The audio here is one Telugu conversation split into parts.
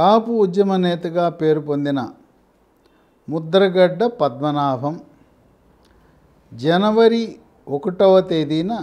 కాపు ఉద్యమ నేతగా పేరు పొందిన ముద్రగడ్డ పద్మనాభం జనవరి 1వ తేదీన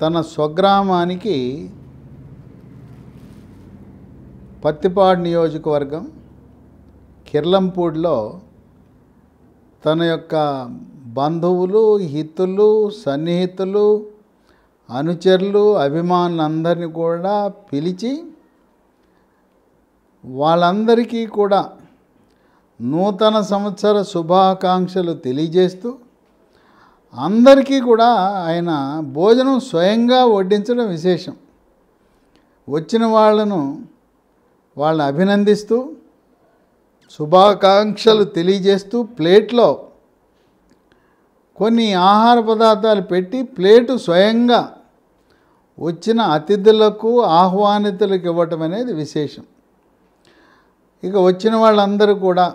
తన స్వగ్రామానికి పత్తిపాడు నియోజకవర్గం కిర్లంపూడిలో తన యొక్క బంధువులు, హితులు, సన్నిహితులు, అనుచరులు, అభిమానులందరినీ కూడా పిలిచి వాళ్ళందరికీ కూడా నూతన సంవత్సర శుభాకాంక్షలు తెలియజేస్తూ అందరికీ కూడా ఆయన భోజనం స్వయంగా వడ్డించడం విశేషం. వచ్చిన వాళ్ళను అభినందిస్తూ శుభాకాంక్షలు తెలియజేస్తూ ప్లేట్లో కొన్ని ఆహార పదార్థాలు పెట్టి ప్లేటు స్వయంగా వచ్చిన అతిథులకు ఆహ్వానితులకు ఇవ్వటం అనేది విశేషం. ఇక వచ్చిన వాళ్ళందరూ కూడా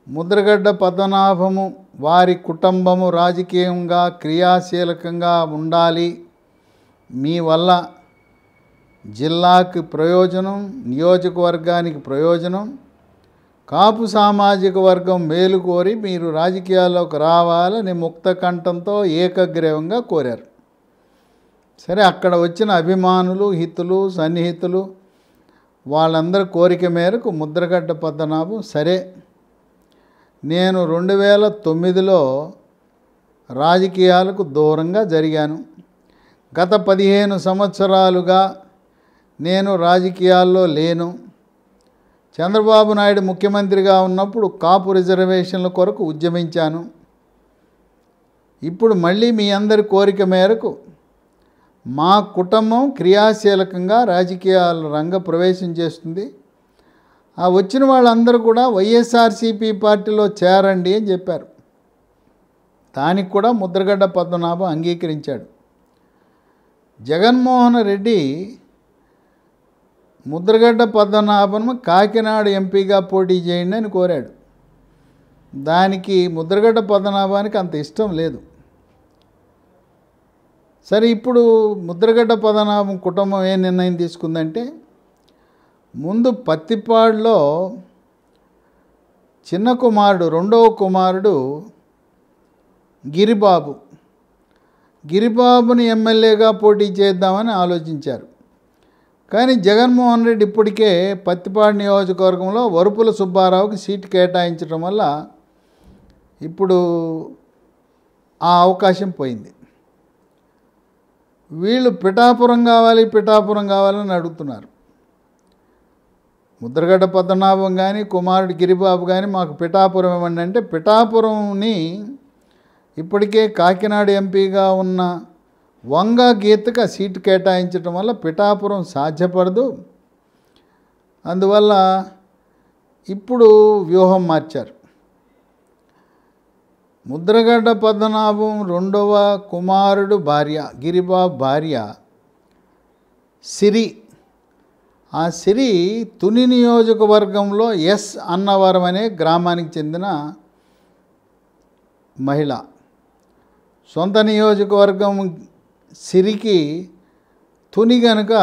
ముద్రగడ్డ పద్మనాభము వారి కుటుంబము రాజకీయంగా క్రియాశీలకంగా ఉండాలి, మీ వల్ల జిల్లాకి ప్రయోజనం, నియోజకవర్గానికి ప్రయోజనం, కాపు సామాజిక వర్గం మేలు కోరి మీరు రాజకీయాల్లోకి రావాలని ముక్త కంఠంతో ఏకగ్రీవంగా కోరారు. సరే, అక్కడ వచ్చిన అభిమానులు, హితులు, సన్నిహితులు వాళ్ళందరి కోరిక మేరకు ముద్రగడ్డ పద్మనాభం సరే నేను 2009లో రాజకీయాలకు దూరంగా జరిగాను, గత 15 సంవత్సరాలుగా నేను రాజకీయాల్లో లేను, చంద్రబాబు నాయుడు ముఖ్యమంత్రిగా ఉన్నప్పుడు కాపు రిజర్వేషన్ల కొరకు ఉద్యమించాను, ఇప్పుడు మళ్ళీ మీ అందరి కోరిక మేరకు మా కుటుంబం క్రియాశీలకంగా రాజకీయాల రంగ ప్రవేశం చేస్తుంది, ఆ వచ్చిన వాళ్ళందరూ కూడా వైఎస్ఆర్సీపీ పార్టీలో చేరండి అని చెప్పారు. దానికి కూడా ముద్రగడ్డ పద్మనాభం అంగీకరించాడు. జగన్మోహన్ రెడ్డి ముద్రగడ్డ పద్మనాభం కాకినాడ ఎంపీగా పోటీ చేయండి అని కోరాడు. దానికి ముద్రగడ్డ పద్మనాభానికి అంత ఇష్టం లేదు. సరే, ఇప్పుడు ముద్రగడ్డ పద్మనాభం కుటుంబం ఏ నిర్ణయం తీసుకుందంటే ముందు పత్తిపాడులో చిన్న కుమారుడు, రెండవ కుమారుడు గిరిబాబుని ఎమ్మెల్యేగా పోటీ చేద్దామని ఆలోచించారు. కానీ జగన్మోహన్ రెడ్డి ఇప్పటికే పత్తిపాడు నియోజకవర్గంలో వరుపుల సుబ్బారావుకి సీటు కేటాయించడం వల్ల ఇప్పుడు ఆ అవకాశం పోయింది. వీళ్ళు పిఠాపురం కావాలని అడుగుతున్నారు. ముద్రగడ్డ పద్మనాభం కానీ కుమారుడు గిరిబాబు కానీ మాకు పిఠాపురం ఇవ్వండి అంటే పిఠాపురంని ఇప్పటికే కాకినాడ ఎంపీగా ఉన్న వంగ గీతకు సీటు కేటాయించడం వల్ల పిఠాపురం సాధ్యపడదు, అందువల్ల ఇప్పుడు వ్యూహం మార్చారు. ముద్రగడ్డ పద్మనాభం రెండవ కుమారుడు గిరిబాబు భార్య సిరి, ఆ సిరి తుని నియోజకవర్గంలో అన్నవరం అనే గ్రామానికి చెందిన మహిళ. సొంత నియోజకవర్గం సిరికి తుని కనుక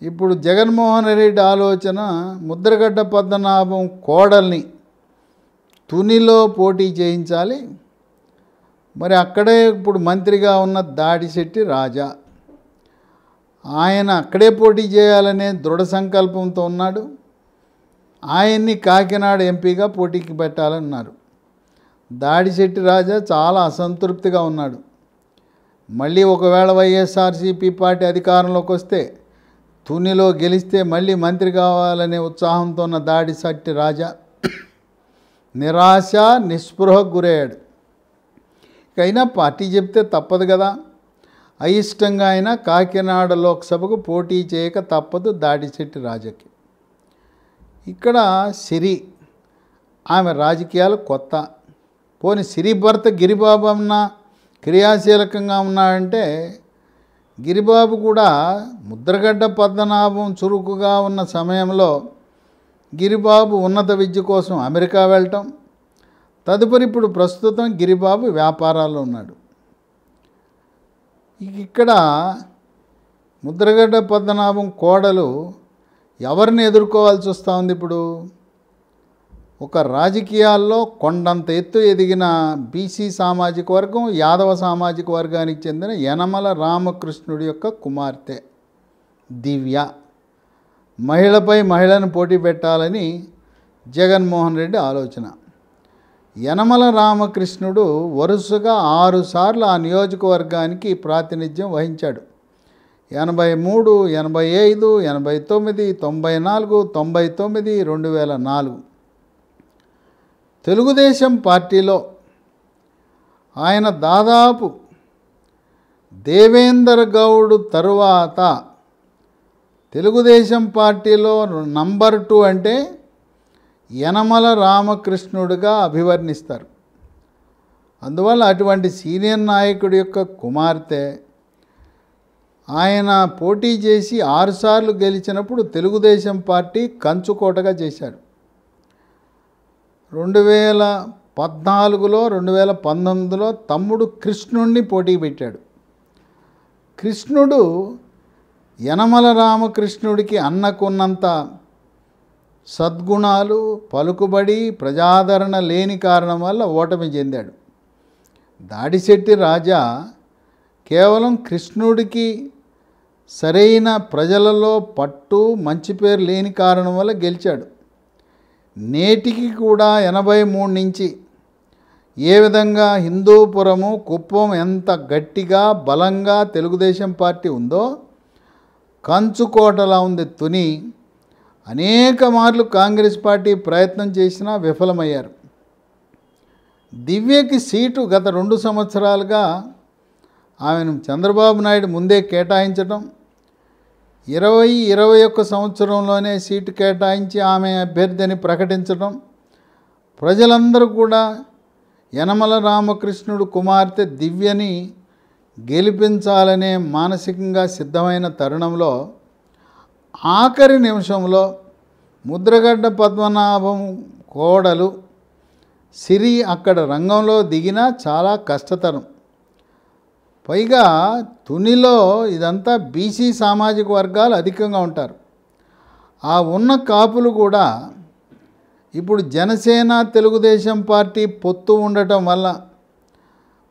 ఇప్పుడు జగన్మోహన్ రెడ్డి ఆలోచన ముద్రగడ్డ పద్మనాభం కోడల్ని తునిలో పోటీ చేయించాలి. మరి అక్కడే ఇప్పుడు మంత్రిగా ఉన్న దాడిశెట్టి రాజా, ఆయన అక్కడే పోటీ చేయాలనే దృఢ సంకల్పంతో ఉన్నాడు. ఆయన్ని కాకినాడ ఎంపీగా పోటీకి పెట్టాలన్నారు. దాడిశెట్టి రాజా చాలా అసంతృప్తిగా ఉన్నాడు. మళ్ళీ ఒకవేళ వైఎస్ఆర్సీపీ పార్టీ అధికారంలోకి వస్తే తునిలో గెలిస్తే మళ్ళీ మంత్రి కావాలనే ఉత్సాహంతో ఉన్న దాడిశెట్టి రాజా నిరాశ నిస్పృహకు గురయ్యాడు. అయినా పార్టీ చెప్తే తప్పదు కదా, అయిష్టంగా అయినా కాకినాడ లోక్సభకు పోటీ చేయక తప్పదు దాడిశెట్టి రాజాకి. ఇక్కడ సిరి, ఆమె రాజకీయాలు కొత్త. పోని సిరి భర్త గిరిబాబు అన్నా క్రియాశీలకంగా ఉన్నాడంటే గిరిబాబు కూడా ముద్రగడ్డ పద్మనాభం చురుకుగా ఉన్న సమయంలో గిరిబాబు ఉన్నత విద్య కోసం అమెరికా వెళ్ళటం, తదుపరి ఇప్పుడు ప్రస్తుతం గిరిబాబు వ్యాపారాల్లో ఉన్నాడు. ఇక్కడ ముద్రగడ్డ పద్మనాభం కోడలు ఎవరిని ఎదుర్కోవాల్సి వస్తూ ఉంది ఇప్పుడు? ఒక రాజకీయాల్లో కొండంత ఎత్తు ఎదిగిన బీసీ సామాజిక వర్గం, యాదవ సామాజిక వర్గానికి చెందిన యనమల రామకృష్ణుడి యొక్క కుమార్తె దివ్య. మహిళపై మహిళను పోటీ పెట్టాలని జగన్మోహన్ రెడ్డి ఆలోచన. యనమల రామకృష్ణుడు వరుసగా 6 సార్లు ఆ నియోజకవర్గానికి ప్రాతినిధ్యం వహించాడు. 83, 85, 89, 94, 99, 2004. తెలుగుదేశం పార్టీలో ఆయన దాదాపు దేవేందర్ గౌడ్ తరువాత తెలుగుదేశం పార్టీలో నంబర్ 2 అంటే యనమల రామకృష్ణుడిగా అభివర్ణిస్తారు. అందువల్ల అటువంటి సీనియర్ నాయకుడి యొక్క కుమార్తె ఆయన పోటీ చేసి 6 సార్లు గెలిచినప్పుడు తెలుగుదేశం పార్టీ కంచుకోటగా చేశాడు. 2014లో 2019లో తమ్ముడు కృష్ణుడిని పోటీ పెట్టాడు. కృష్ణుడు యనమల రామకృష్ణుడికి అన్నకున్నంత సద్గుణాలు, పలుకుబడి, ప్రజాదరణ లేని కారణం వల్ల ఓటమి చెందాడు. దాడిశెట్టి రాజా కేవలం కృష్ణుడికి సరైన ప్రజలలో పట్టు, మంచి పేరు లేని కారణం వల్ల గెలిచాడు. నేటికి కూడా 83 నుంచి ఏ విధంగా హిందూపురము, కుప్పం ఎంత గట్టిగా బలంగా తెలుగుదేశం పార్టీ ఉందో కంచుకోటలా ఉంది తుని. అనేక మార్లు కాంగ్రెస్ పార్టీ ప్రయత్నం చేసినా విఫలమయ్యారు. దివ్యకి సీటు గత 2 సంవత్సరాలుగా ఆమెను చంద్రబాబు నాయుడు ముందే కేటాయించడం, 2021 సంవత్సరంలోనే సీటు కేటాయించి ఆమె అభ్యర్థిని ప్రకటించడం, ప్రజలందరూ కూడా యనమల రామకృష్ణుడు కుమార్తె దివ్యని గెలిపించాలనే మానసికంగా సిద్ధమైన తరుణంలో ఆఖరి నిమిషంలో ముద్రగడ్డ పద్మనాభం కోడలు సిరి అక్కడ రంగంలో దిగినా చాలా కష్టతరం. పైగా తునిలో ఇదంతా బీసీ సామాజిక వర్గాలు అధికంగా ఉంటారు. ఆ ఉన్న కాపులు కూడా ఇప్పుడు జనసేన, తెలుగుదేశం పార్టీ పొత్తు ఉండటం వల్ల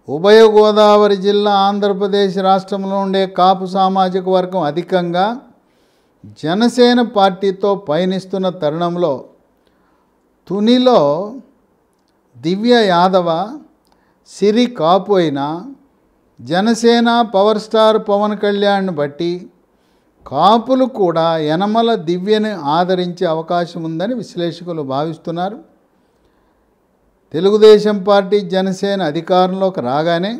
ఉభయ గోదావరి జిల్లా, ఆంధ్రప్రదేశ్ రాష్ట్రంలో ఉండే కాపు సామాజిక వర్గం అధికంగా జనసేన పార్టీతో పయనిస్తున్న తరుణంలో తునిలో దివ్య యాదవ, సిరి కాపు అయినా జనసేన పవర్ స్టార్ పవన్ కళ్యాణ్ని బట్టి కాపులు కూడా యనమల దివ్యని ఆదరించే అవకాశం ఉందని విశ్లేషకులు భావిస్తున్నారు. తెలుగుదేశం పార్టీ, జనసేన అధికారంలోకి రాగానే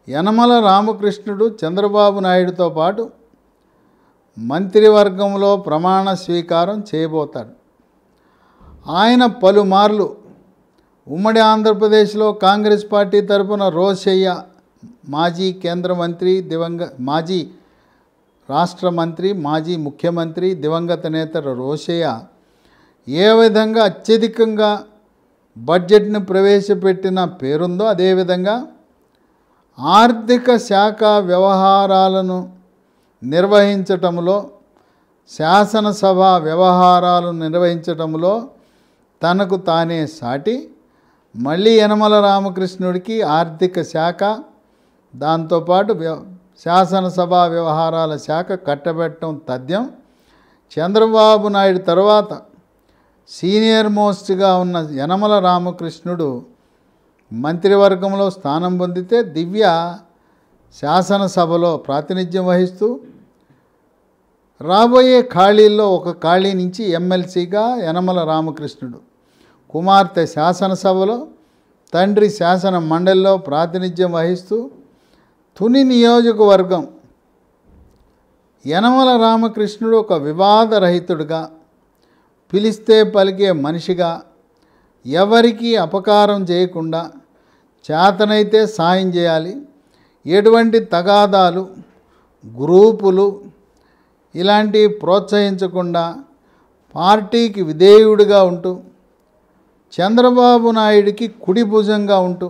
యనమల రామకృష్ణుడు చంద్రబాబు నాయుడుతో పాటు మంత్రివర్గంలో ప్రమాణ స్వీకారం చేయబోతాడు. ఆయన పలుమార్లు ఉమ్మడి ఆంధ్రప్రదేశ్లో కాంగ్రెస్ పార్టీ తరపున రోశయ్య, మాజీ కేంద్ర మంత్రి, మాజీ రాష్ట్ర మంత్రి, మాజీ ముఖ్యమంత్రి, దివంగత నేత రోశయ్య ఏ విధంగా అత్యధికంగా బడ్జెట్ను ప్రవేశపెట్టిన పేరుందో అదేవిధంగా ఆర్థిక శాఖ వ్యవహారాలను నిర్వహించటంలో, శాసనసభ వ్యవహారాలను నిర్వహించటంలో తనకు తానే సాటి. మళ్ళీ యనమల రామకృష్ణుడికి ఆర్థిక శాఖ, దాంతోపాటు శాసనసభ వ్యవహారాల శాఖ కట్టబెట్టడం తథ్యం. చంద్రబాబు నాయుడు తర్వాత సీనియర్ మోస్ట్గా ఉన్న యనమల రామకృష్ణుడు మంత్రివర్గంలో స్థానం పొందితే దివ్య శాసనసభలో ప్రాతినిధ్యం వహిస్తూ రాబోయే ఖాళీల్లో ఒక ఖాళీ నుంచి ఎమ్మెల్సీగా యనమల రామకృష్ణుడు, కుమార్తె శాసనసభలో, తండ్రి శాసన మండలిలో ప్రాతినిధ్యం వహిస్తూ తుని నియోజకవర్గం యనమల రామకృష్ణుడు ఒక వివాదరహితుడిగా, పిలిస్తే పలికే మనిషిగా, ఎవరికీ అపకారం చేయకుండా చేతనైతే సాయం చేయాలి, ఎటువంటి తగాదాలు, గ్రూపులు ఇలాంటివి ప్రోత్సహించకుండా పార్టీకి విధేయుడిగా ఉంటూ చంద్రబాబు నాయుడికి కుడి భుజంగా ఉంటూ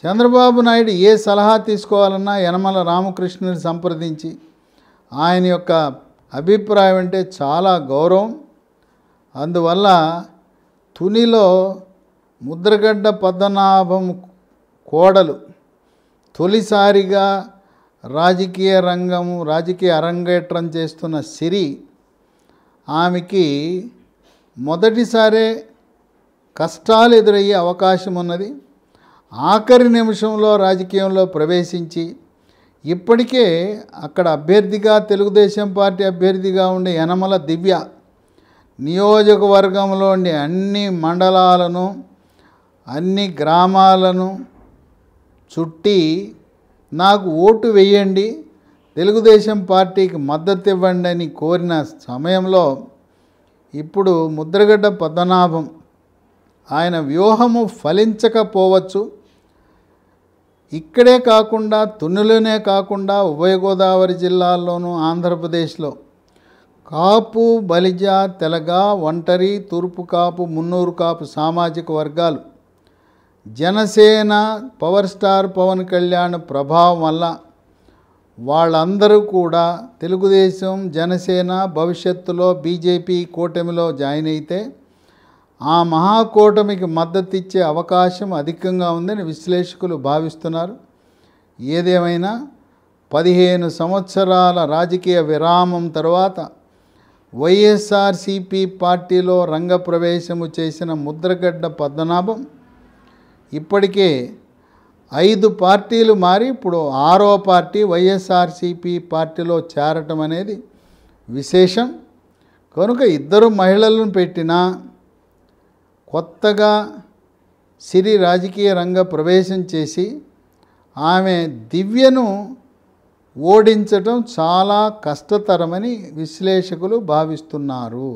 చంద్రబాబు నాయుడు ఏ సలహా తీసుకోవాలన్నా యనమల రామకృష్ణుని సంప్రదించి ఆయన యొక్క అభిప్రాయం అంటే చాలా గౌరవం. అందువల్ల తునిలో ముద్రగడ్డ పద్మనాభం కోడలు తొలిసారిగా రాజకీయ అరంగేట్రం చేస్తున్న సిరి, ఆమెకి మొదటిసారే కష్టాలు ఎదురయ్యే అవకాశం ఉన్నది. ఆఖరి నిమిషంలో రాజకీయంలో ప్రవేశించి ఇప్పటికే అక్కడ అభ్యర్థిగా తెలుగుదేశం పార్టీ అభ్యర్థిగా ఉండే యనమల దివ్య నియోజకవర్గంలోని అన్ని మండలాలను అన్ని గ్రామాలను చుట్టి నాకు ఓటు వేయండి, తెలుగుదేశం పార్టీకి మద్దతు ఇవ్వండి అని కోరిన సమయంలో ఇప్పుడు ముద్రగడ్డ పద్మనాభం ఆయన వ్యూహము ఫలించకపోవచ్చు. ఇక్కడే కాకుండా తునిలోనే కాకుండా ఉభయ గోదావరి జిల్లాల్లోనూ ఆంధ్రప్రదేశ్లో కాపు, బలిజ, తెలగ, ఒంటరి, తూర్పు కాపు, మున్నూరు కాపు సామాజిక వర్గాలు జనసేన పవర్ స్టార్ పవన్ కళ్యాణ్ ప్రభావం వల్ల వాళ్ళందరూ కూడా తెలుగుదేశం, జనసేన భవిష్యత్తులో బీజేపీ కూటమిలో జాయిన్ అయితే ఆ మహాకూటమికి మద్దతు ఇచ్చే అవకాశం అధికంగా ఉందని విశ్లేషకులు భావిస్తున్నారు. ఏదేమైనా 15 సంవత్సరాల రాజకీయ విరామం తర్వాత వైఎస్ఆర్సీపీ పార్టీలో రంగప్రవేశము చేసిన ముద్రగడ్డ పద్మనాభం ఇప్పటికే 5 పార్టీలు మారి ఇప్పుడు 6వ పార్టీ వైఎస్ఆర్సీపీ పార్టీలో చేరటం అనేది విశేషం. కనుక ఇద్దరు మహిళలను పెట్టినా కొత్తగా సిరి రాజకీయ రంగ ప్రవేశం చేసి ఆమె దివ్యను ఓడించటం చాలా కష్టతరమని విశ్లేషకులు భావిస్తున్నారు.